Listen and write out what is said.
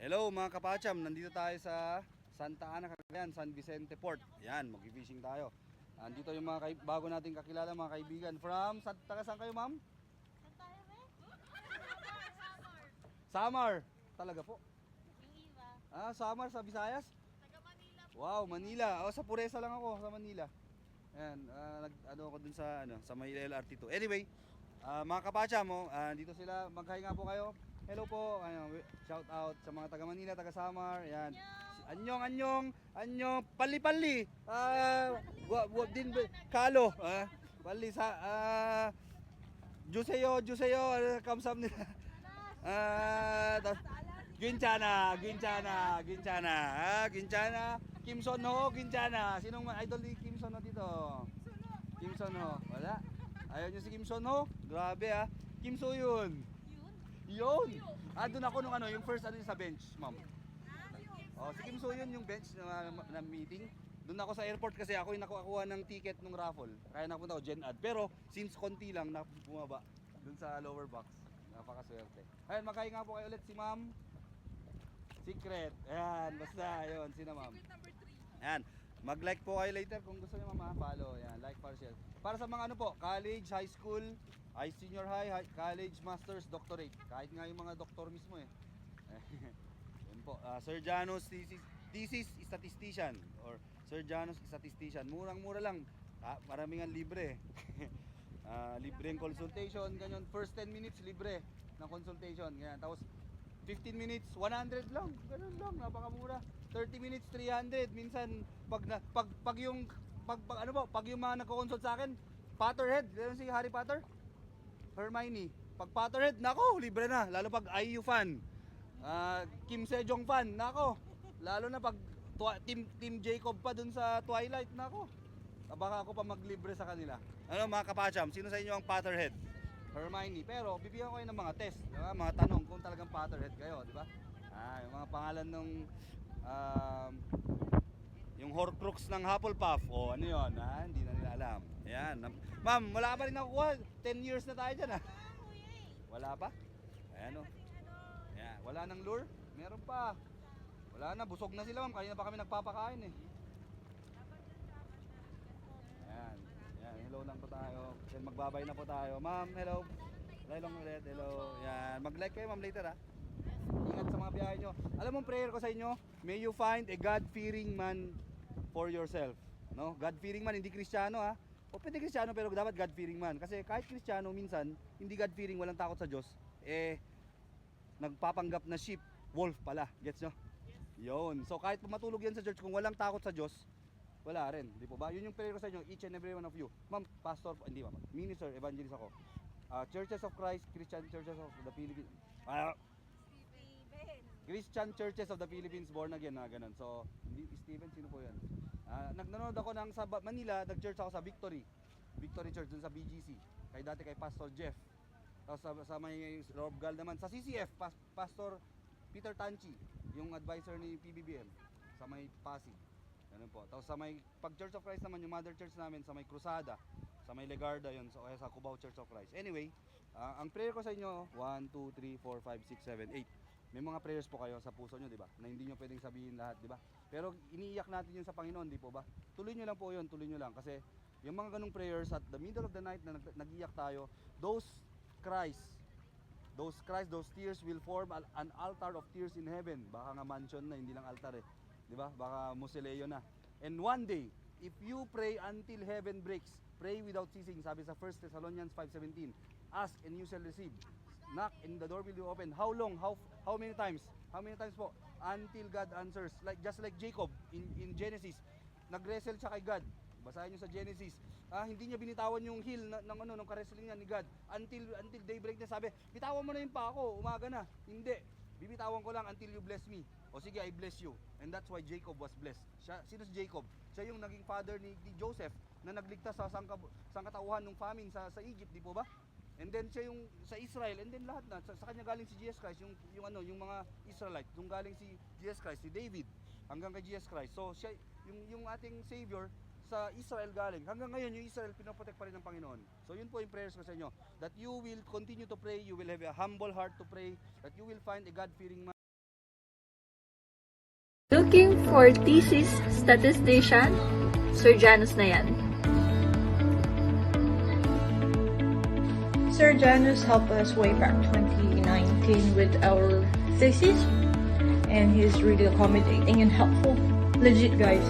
Hello mga kapacham, nandito tayo sa Santa Ana, Cagayan, San Vicente Port. Yan, mag-fishing tayo. Andito yung mga bago nating kakilala mga kaibigan. From, taga saan kayo ma'am? Saan tayo, be? Samar. Talaga po. Yung iba. Samar sa Visayas? Taga Manila po. Wow, Manila. Sa Puresa lang ako, sa Manila. Ayan, nag-ano ako dun sa may LRT2. Anyway, mga kapacham, dito sila, mag-hi nga po kayo. Hello po, shout out sa mga taga Manila, taga Samar, yan. Anyong, pali-pali. Din Kalo, pali sa Juseyo, kamsam nila. Ginchana. Kimson Ho, Ginchana. Sinong idol ni Kimson Ho dito? Kimson Ho, wala. Ayaw nyo si Kimson Ho? Grabe Kim So Yun. Yun! Doon ako nung yung first sa bench, ma'am. Si Kim So Yun yung bench na meeting. Doon ako sa airport kasi ako yung nakuha ng ticket nung raffle. Kaya napunta ako Gen Ad. Pero since konti lang bumaba doon sa lower box. Napakaswerte. Ayun, magkain nga po kayo ulit si ma'am. Secret. Ayan, basta yun. Sino ma'am? Secret number 3. Ayan. Mag-like po kayo later kung gusto niyo ma'am. Follow. Ayan, like, share. Para sa mga po, college, high school, senior high, college, masters, doctorate. Kahit nga yung mga doktor mismo Yan po. Sir Janos thesis statistician or Sir Janos statistician. Murang-mura lang. Maraming libre. Libreng consultation, ganyan. First 10 minutes libre ng consultation. Ganyan. Tapos 15 minutes 100 lang. Ganun lang, napakamura. 30 minutes 300. Minsan pag yung mga nagko-consult sa akin, Potterhead, ganun si Harry Potter. Hermione. Pag Potterhead, nako, libre na. Lalo pag IU fan. Kim Sejong fan, nako. Lalo na pag Team Jacob pa dun sa Twilight, nako. Baka ako pa maglibre sa kanila. Ano mga kapacham, sino sa inyo ang Potterhead? Hermione. Pero bibigyan ko kayo ng mga test, diba? Mga tanong kung talagang Potterhead kayo, di ba? Yung mga pangalan ng yung Horcrux ng Hufflepuff. Ano yun? Hindi na nila alam. Ayan. Ma'am, wala pa rin nakukuha. 10 years na tayo dyan Wala pa? Ayan Ayan. Wala nang lure? Meron pa. Wala na. Busog na sila ma'am. Kanina pa kami nagpapakain Ayan. Ayan. Hello lang po tayo. Then magbabay na po tayo. Ma'am, hello. Lailong ulit. Hello. Ayan. Mag-like kayo ma'am later Ingat sa mga biyahe nyo. Alam mo prayer ko sa inyo, may you find a God-fearing man for yourself. No? God-fearing man, hindi Kristiyano O pwede Kristiyano pero dapat God-fearing man. Kasi kahit Kristiyano minsan, hindi God-fearing, walang takot sa Diyos, nagpapanggap na sheep, wolf pala. Gets nyo? Yun. So kahit matulog yan sa church, kung walang takot sa Diyos, wala rin. Di po ba? Yun yung prayer ko sa inyo, each and every one of you. Ma'am, pastor, hindi ma'am, minister, evangelist ako. Churches of Christ, Christian Churches of the Philippines. Christian Churches of the Philippines, born again ganun. So, Steven, sino po yan? Nanonood ako sa Manila, nag-church ako sa Victory Church dun sa BGC. Dati kay Pastor Jeff. Tapos sa may Robgal naman, sa CCF, Pastor Peter Tanchi, yung advisor ni PBBM, sa may Pasig. Ganun po. Tapos sa may Church of Christ naman, yung Mother Church namin, sa may Cruzada, sa may Legarda yun, sa Cubao Church of Christ. Anyway, ang prayer ko sa inyo, 1, 2, 3, 4, 5, 6, 7, 8. May mga prayers po kayo sa puso nyo, di ba? Na hindi nyo pwedeng sabihin lahat, di ba? Pero iniiyak natin yun sa Panginoon, di po ba? Tuloy nyo lang po yun, tuloy nyo lang. Kasi yung mga ganung prayers at the middle of the night na nag-iyak tayo, those cries, those tears will form an altar of tears in heaven. Baka nga mansion na, hindi lang altar di ba? Baka mausoleo na. And one day, if you pray until heaven breaks, pray without ceasing, sabi sa 1 Thessalonians 5:17, ask and you shall receive. Knock and the door will be open. How long? How many times? How many times po? Until God answers. Just like Jacob in Genesis. Nag-wrestle siya kay God. Basahin niyo sa Genesis. Hindi niya binitawan yung heel ng ka-wrestling niya ni God until daybreak na sabi, "Bitawan mo na yung pa ako, umaga na." Hindi. Bibitawan ko lang until you bless me. O sige, I bless you. And that's why Jacob was blessed. Sino si Jacob? Siya yung naging father ni Joseph na nagligtas sa sangkatauhan ng famine sa Egypt, di po ba? And then siya yung sa Israel, and then lahat na sa kanya galing si Jesus Christ, yung mga Israelite, yung galing si Jesus Christ, si David hanggang kay Jesus Christ. So siya yung ating savior sa Israel galing. Hanggang ngayon yung Israel pinoprotect pa rin ng Panginoon. So yun po yung prayers ko sa inyo, that you will continue to pray, you will have a humble heart to pray, that you will find a God-fearing man Looking for thesis statistician? Sir Janus na yan. Sir Janus helped us way back 2019 with our thesis, and he's really accommodating and helpful. Legit, guys.